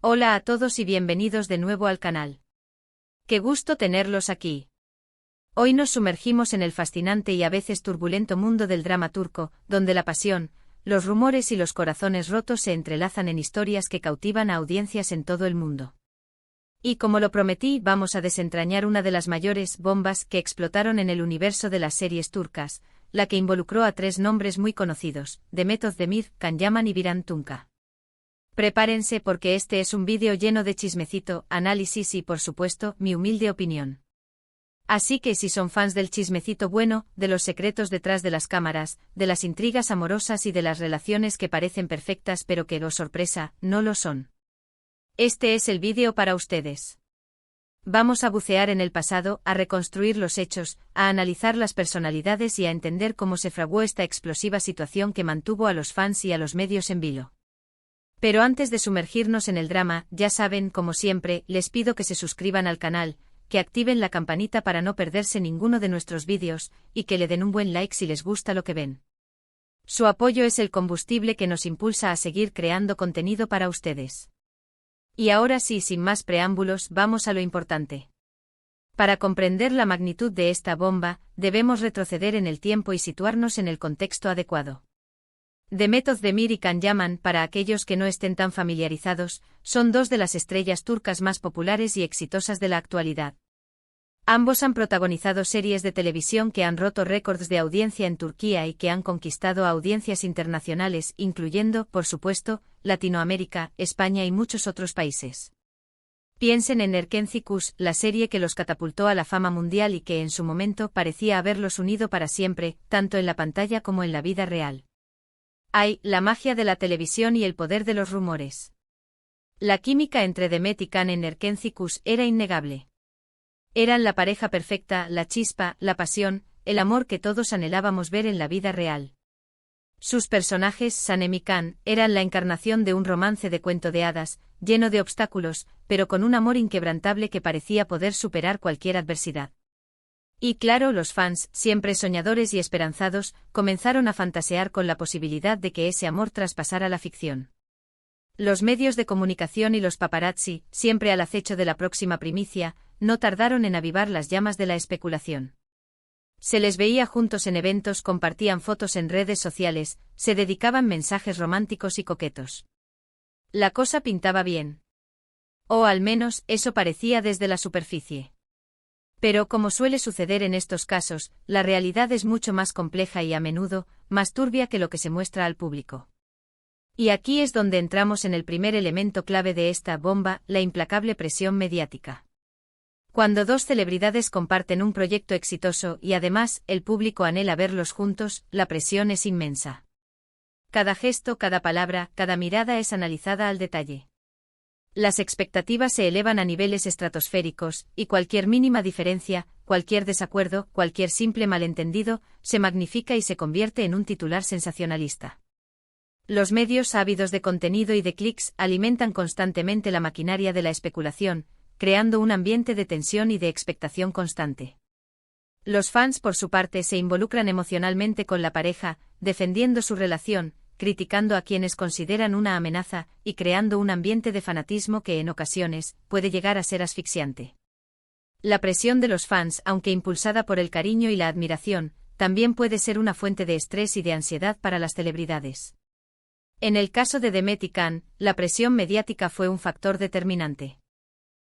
Hola a todos y bienvenidos de nuevo al canal. Qué gusto tenerlos aquí. Hoy nos sumergimos en el fascinante y a veces turbulento mundo del drama turco, donde la pasión, los rumores y los corazones rotos se entrelazan en historias que cautivan a audiencias en todo el mundo. Y como lo prometí, vamos a desentrañar una de las mayores bombas que explotaron en el universo de las series turcas, la que involucró a tres nombres muy conocidos, Demet Özdemir, Can Yaman y Biran Tunca. Prepárense porque este es un vídeo lleno de chismecito, análisis y, por supuesto, mi humilde opinión. Así que si son fans del chismecito bueno, de los secretos detrás de las cámaras, de las intrigas amorosas y de las relaciones que parecen perfectas pero que, oh sorpresa, no lo son. Este es el vídeo para ustedes. Vamos a bucear en el pasado, a reconstruir los hechos, a analizar las personalidades y a entender cómo se fraguó esta explosiva situación que mantuvo a los fans y a los medios en vilo. Pero antes de sumergirnos en el drama, ya saben, como siempre, les pido que se suscriban al canal, que activen la campanita para no perderse ninguno de nuestros vídeos, y que le den un buen like si les gusta lo que ven. Su apoyo es el combustible que nos impulsa a seguir creando contenido para ustedes. Y ahora sí, sin más preámbulos, vamos a lo importante. Para comprender la magnitud de esta bomba, debemos retroceder en el tiempo y situarnos en el contexto adecuado. Demet Özdemir y Can Yaman, para aquellos que no estén tan familiarizados, son dos de las estrellas turcas más populares y exitosas de la actualidad. Ambos han protagonizado series de televisión que han roto récords de audiencia en Turquía y que han conquistado audiencias internacionales, incluyendo, por supuesto, Latinoamérica, España y muchos otros países. Piensen en Erkenci Kuş, la serie que los catapultó a la fama mundial y que en su momento parecía haberlos unido para siempre, tanto en la pantalla como en la vida real. Hay, la magia de la televisión y el poder de los rumores. La química entre Demet y Can en Erkenci Kuş era innegable. Eran la pareja perfecta, la chispa, la pasión, el amor que todos anhelábamos ver en la vida real. Sus personajes, Sanem y Can, eran la encarnación de un romance de cuento de hadas, lleno de obstáculos, pero con un amor inquebrantable que parecía poder superar cualquier adversidad. Y claro, los fans, siempre soñadores y esperanzados, comenzaron a fantasear con la posibilidad de que ese amor traspasara la ficción. Los medios de comunicación y los paparazzi, siempre al acecho de la próxima primicia, no tardaron en avivar las llamas de la especulación. Se les veía juntos en eventos, compartían fotos en redes sociales, se dedicaban mensajes románticos y coquetos. La cosa pintaba bien. O al menos, eso parecía desde la superficie. Pero como suele suceder en estos casos, la realidad es mucho más compleja y a menudo, más turbia que lo que se muestra al público. Y aquí es donde entramos en el primer elemento clave de esta bomba, la implacable presión mediática. Cuando dos celebridades comparten un proyecto exitoso y además el público anhela verlos juntos, la presión es inmensa. Cada gesto, cada palabra, cada mirada es analizada al detalle. Las expectativas se elevan a niveles estratosféricos, y cualquier mínima diferencia, cualquier desacuerdo, cualquier simple malentendido, se magnifica y se convierte en un titular sensacionalista. Los medios ávidos de contenido y de clics alimentan constantemente la maquinaria de la especulación, creando un ambiente de tensión y de expectación constante. Los fans, por su parte, se involucran emocionalmente con la pareja, defendiendo su relación, criticando a quienes consideran una amenaza, y creando un ambiente de fanatismo que en ocasiones puede llegar a ser asfixiante. La presión de los fans, aunque impulsada por el cariño y la admiración, también puede ser una fuente de estrés y de ansiedad para las celebridades. En el caso de Demet y Can, la presión mediática fue un factor determinante.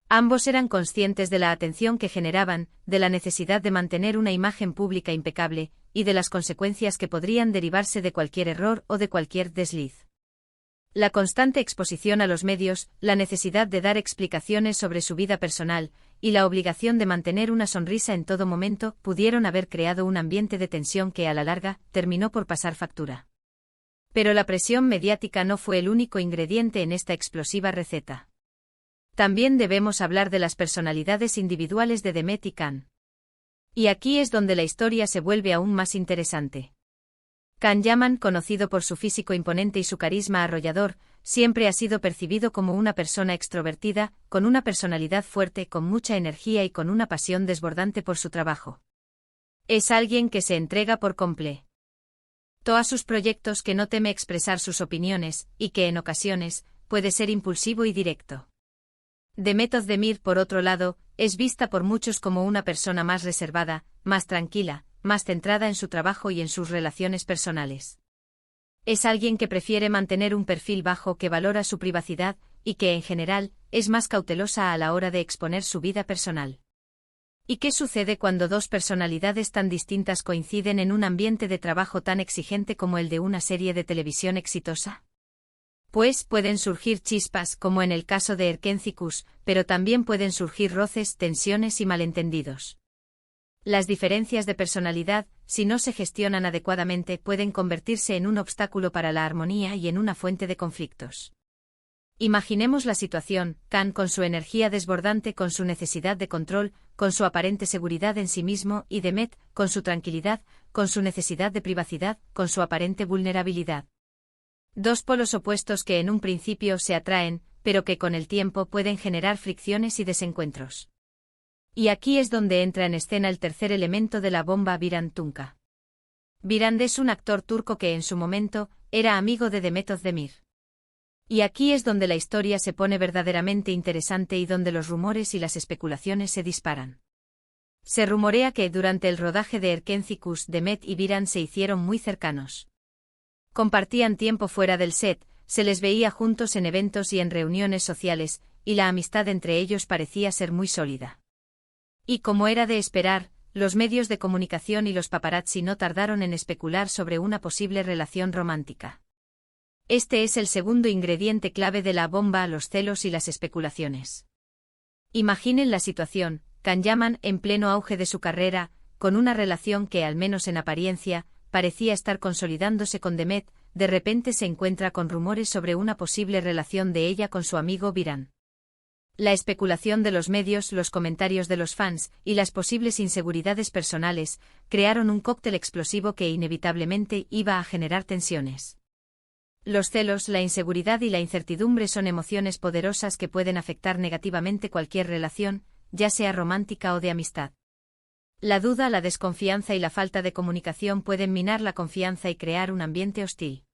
Ambos eran conscientes de la atención que generaban, de la necesidad de mantener una imagen pública impecable, y de las consecuencias que podrían derivarse de cualquier error o de cualquier desliz. La constante exposición a los medios, la necesidad de dar explicaciones sobre su vida personal, y la obligación de mantener una sonrisa en todo momento, pudieron haber creado un ambiente de tensión que a la larga, terminó por pasar factura. Pero la presión mediática no fue el único ingrediente en esta explosiva receta. También debemos hablar de las personalidades individuales de Demet y Can. Y aquí es donde la historia se vuelve aún más interesante. Can Yaman, conocido por su físico imponente y su carisma arrollador, siempre ha sido percibido como una persona extrovertida, con una personalidad fuerte, con mucha energía y con una pasión desbordante por su trabajo. Es alguien que se entrega por completo a sus proyectos, que no teme expresar sus opiniones, y que en ocasiones puede ser impulsivo y directo. Demet Özdemir, por otro lado, es vista por muchos como una persona más reservada, más tranquila, más centrada en su trabajo y en sus relaciones personales. Es alguien que prefiere mantener un perfil bajo, que valora su privacidad, y que, en general, es más cautelosa a la hora de exponer su vida personal. ¿Y qué sucede cuando dos personalidades tan distintas coinciden en un ambiente de trabajo tan exigente como el de una serie de televisión exitosa? Pues pueden surgir chispas, como en el caso de Erkencikus, pero también pueden surgir roces, tensiones y malentendidos. Las diferencias de personalidad, si no se gestionan adecuadamente, pueden convertirse en un obstáculo para la armonía y en una fuente de conflictos. Imaginemos la situación: Can, con su energía desbordante, con su necesidad de control, con su aparente seguridad en sí mismo, y Demet, con su tranquilidad, con su necesidad de privacidad, con su aparente vulnerabilidad. Dos polos opuestos que en un principio se atraen, pero que con el tiempo pueden generar fricciones y desencuentros. Y aquí es donde entra en escena el tercer elemento de la bomba: Birand Tunca. Birand es un actor turco que en su momento era amigo de Demet Özdemir. Y aquí es donde la historia se pone verdaderamente interesante y donde los rumores y las especulaciones se disparan. Se rumorea que durante el rodaje de Erkencikus, Demet y Birand se hicieron muy cercanos. Compartían tiempo fuera del set, se les veía juntos en eventos y en reuniones sociales, y la amistad entre ellos parecía ser muy sólida. Y como era de esperar, los medios de comunicación y los paparazzi no tardaron en especular sobre una posible relación romántica. Este es el segundo ingrediente clave de la bomba: los celos y las especulaciones. Imaginen la situación: Can Yaman, en pleno auge de su carrera, con una relación que, al menos en apariencia, parecía estar consolidándose con Demet, de repente se encuentra con rumores sobre una posible relación de ella con su amigo Birand. La especulación de los medios, los comentarios de los fans, y las posibles inseguridades personales, crearon un cóctel explosivo que inevitablemente iba a generar tensiones. Los celos, la inseguridad y la incertidumbre son emociones poderosas que pueden afectar negativamente cualquier relación, ya sea romántica o de amistad. La duda, la desconfianza y la falta de comunicación pueden minar la confianza y crear un ambiente hostil.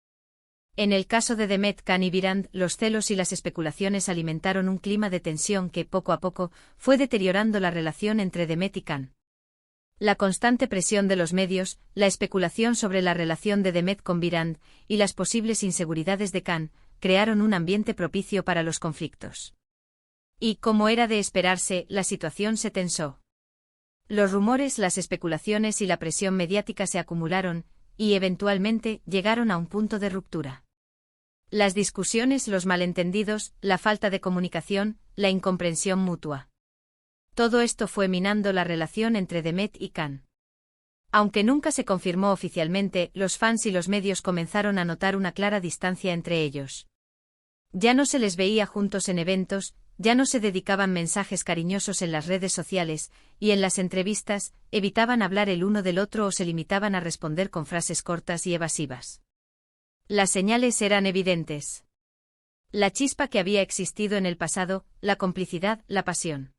En el caso de Demet, Can y Birand, los celos y las especulaciones alimentaron un clima de tensión que, poco a poco, fue deteriorando la relación entre Demet y Can. La constante presión de los medios, la especulación sobre la relación de Demet con Birand, y las posibles inseguridades de Can, crearon un ambiente propicio para los conflictos. Y, como era de esperarse, la situación se tensó. Los rumores, las especulaciones y la presión mediática se acumularon, y eventualmente llegaron a un punto de ruptura. Las discusiones, los malentendidos, la falta de comunicación, la incomprensión mutua. Todo esto fue minando la relación entre Demet y Can. Aunque nunca se confirmó oficialmente, los fans y los medios comenzaron a notar una clara distancia entre ellos. Ya no se les veía juntos en eventos, ya no se dedicaban mensajes cariñosos en las redes sociales, y en las entrevistas, evitaban hablar el uno del otro o se limitaban a responder con frases cortas y evasivas. Las señales eran evidentes. La chispa que había existido en el pasado, la complicidad, la pasión.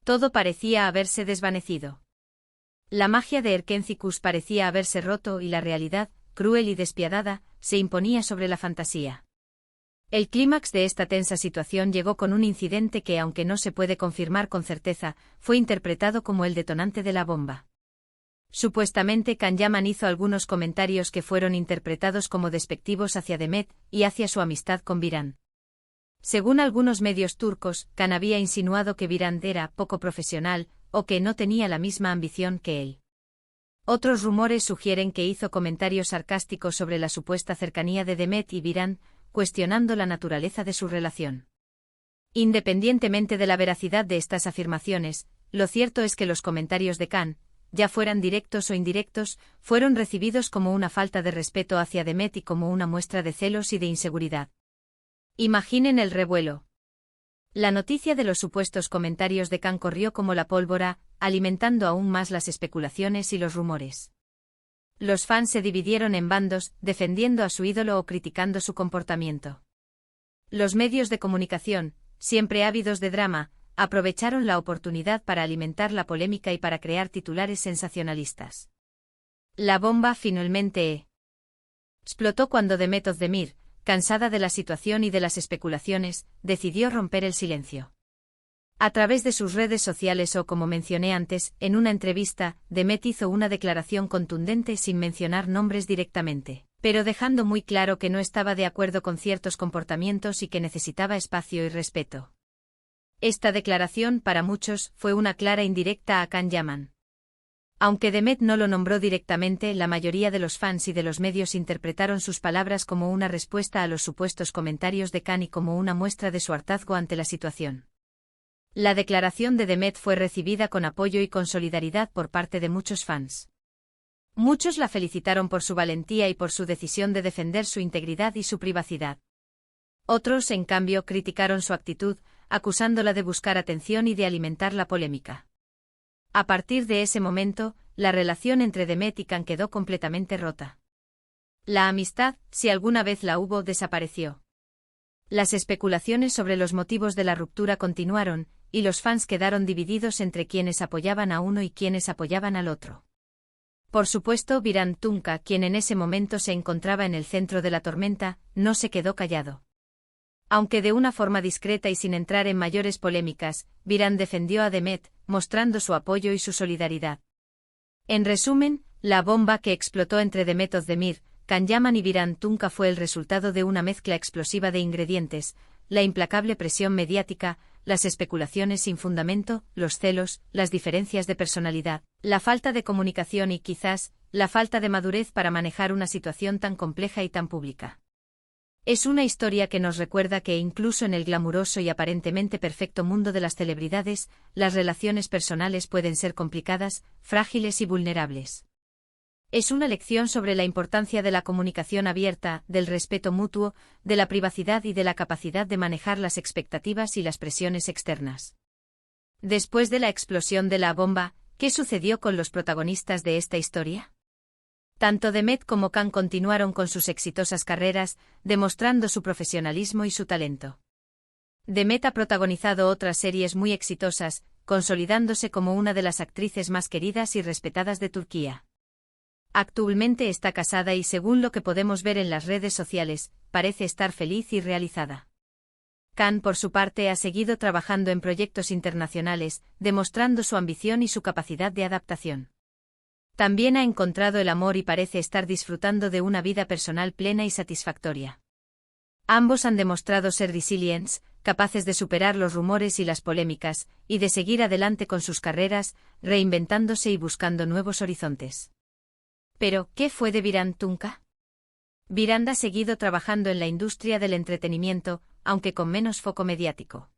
Todo parecía haberse desvanecido. La magia de Erkencikus parecía haberse roto y la realidad, cruel y despiadada, se imponía sobre la fantasía. El clímax de esta tensa situación llegó con un incidente que, aunque no se puede confirmar con certeza, fue interpretado como el detonante de la bomba. Supuestamente Can Yaman hizo algunos comentarios que fueron interpretados como despectivos hacia Demet y hacia su amistad con Birand. Según algunos medios turcos, Can había insinuado que Birand era poco profesional o que no tenía la misma ambición que él. Otros rumores sugieren que hizo comentarios sarcásticos sobre la supuesta cercanía de Demet y Birand, cuestionando la naturaleza de su relación. Independientemente de la veracidad de estas afirmaciones, lo cierto es que los comentarios de Can, ya fueran directos o indirectos, fueron recibidos como una falta de respeto hacia Demet y como una muestra de celos y de inseguridad. Imaginen el revuelo. La noticia de los supuestos comentarios de Can corrió como la pólvora, alimentando aún más las especulaciones y los rumores. Los fans se dividieron en bandos, defendiendo a su ídolo o criticando su comportamiento. Los medios de comunicación, siempre ávidos de drama, aprovecharon la oportunidad para alimentar la polémica y para crear titulares sensacionalistas. La bomba finalmente explotó cuando Demet Özdemir, cansada de la situación y de las especulaciones, decidió romper el silencio. A través de sus redes sociales o como mencioné antes, en una entrevista, Demet hizo una declaración contundente sin mencionar nombres directamente, pero dejando muy claro que no estaba de acuerdo con ciertos comportamientos y que necesitaba espacio y respeto. Esta declaración, para muchos, fue una clara indirecta a Can Yaman. Aunque Demet no lo nombró directamente, la mayoría de los fans y de los medios interpretaron sus palabras como una respuesta a los supuestos comentarios de Can y como una muestra de su hartazgo ante la situación. La declaración de Demet fue recibida con apoyo y con solidaridad por parte de muchos fans. Muchos la felicitaron por su valentía y por su decisión de defender su integridad y su privacidad. Otros, en cambio, criticaron su actitud, acusándola de buscar atención y de alimentar la polémica. A partir de ese momento, la relación entre Demet y Can quedó completamente rota. La amistad, si alguna vez la hubo, desapareció. Las especulaciones sobre los motivos de la ruptura continuaron, y los fans quedaron divididos entre quienes apoyaban a uno y quienes apoyaban al otro. Por supuesto, Virant Tunca, quien en ese momento se encontraba en el centro de la tormenta, no se quedó callado. Aunque de una forma discreta y sin entrar en mayores polémicas, Virant defendió a Demet, mostrando su apoyo y su solidaridad. En resumen, la bomba que explotó entre Demet Özdemir, Can Yaman y Virant Tunca fue el resultado de una mezcla explosiva de ingredientes: la implacable presión mediática, las especulaciones sin fundamento, los celos, las diferencias de personalidad, la falta de comunicación y, quizás, la falta de madurez para manejar una situación tan compleja y tan pública. Es una historia que nos recuerda que incluso en el glamuroso y aparentemente perfecto mundo de las celebridades, las relaciones personales pueden ser complicadas, frágiles y vulnerables. Es una lección sobre la importancia de la comunicación abierta, del respeto mutuo, de la privacidad y de la capacidad de manejar las expectativas y las presiones externas. Después de la explosión de la bomba, ¿qué sucedió con los protagonistas de esta historia? Tanto Demet como Can continuaron con sus exitosas carreras, demostrando su profesionalismo y su talento. Demet ha protagonizado otras series muy exitosas, consolidándose como una de las actrices más queridas y respetadas de Turquía. Actualmente está casada y, según lo que podemos ver en las redes sociales, parece estar feliz y realizada. Can, por su parte, ha seguido trabajando en proyectos internacionales, demostrando su ambición y su capacidad de adaptación. También ha encontrado el amor y parece estar disfrutando de una vida personal plena y satisfactoria. Ambos han demostrado ser resilientes, capaces de superar los rumores y las polémicas, y de seguir adelante con sus carreras, reinventándose y buscando nuevos horizontes. Pero, ¿qué fue de Virant Tunca? Virant ha seguido trabajando en la industria del entretenimiento, aunque con menos foco mediático.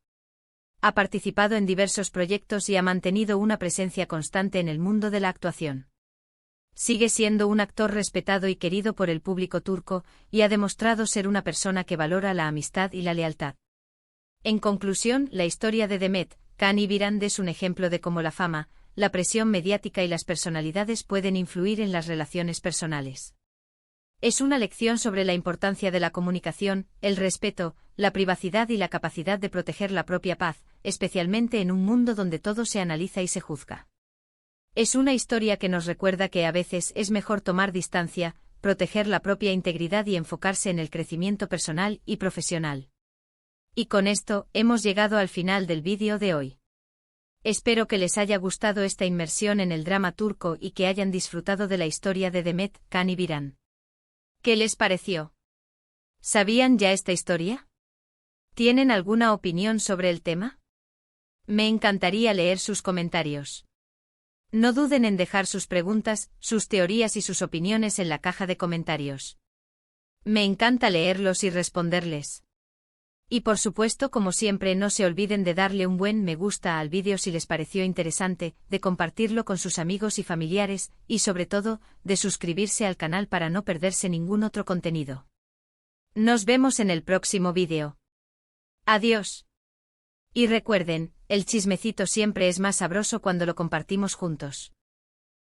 Ha participado en diversos proyectos y ha mantenido una presencia constante en el mundo de la actuación. Sigue siendo un actor respetado y querido por el público turco, y ha demostrado ser una persona que valora la amistad y la lealtad. En conclusión, la historia de Demet, Can y Virant es un ejemplo de cómo la fama, la presión mediática y las personalidades pueden influir en las relaciones personales. Es una lección sobre la importancia de la comunicación, el respeto, la privacidad y la capacidad de proteger la propia paz, especialmente en un mundo donde todo se analiza y se juzga. Es una historia que nos recuerda que a veces es mejor tomar distancia, proteger la propia integridad y enfocarse en el crecimiento personal y profesional. Y con esto, hemos llegado al final del vídeo de hoy. Espero que les haya gustado esta inmersión en el drama turco y que hayan disfrutado de la historia de Demet, Can y Virant. ¿Qué les pareció? ¿Sabían ya esta historia? ¿Tienen alguna opinión sobre el tema? Me encantaría leer sus comentarios. No duden en dejar sus preguntas, sus teorías y sus opiniones en la caja de comentarios. Me encanta leerlos y responderles. Y por supuesto, como siempre, no se olviden de darle un buen me gusta al vídeo si les pareció interesante, de compartirlo con sus amigos y familiares, y sobre todo, de suscribirse al canal para no perderse ningún otro contenido. Nos vemos en el próximo vídeo. Adiós. Y recuerden, el chismecito siempre es más sabroso cuando lo compartimos juntos.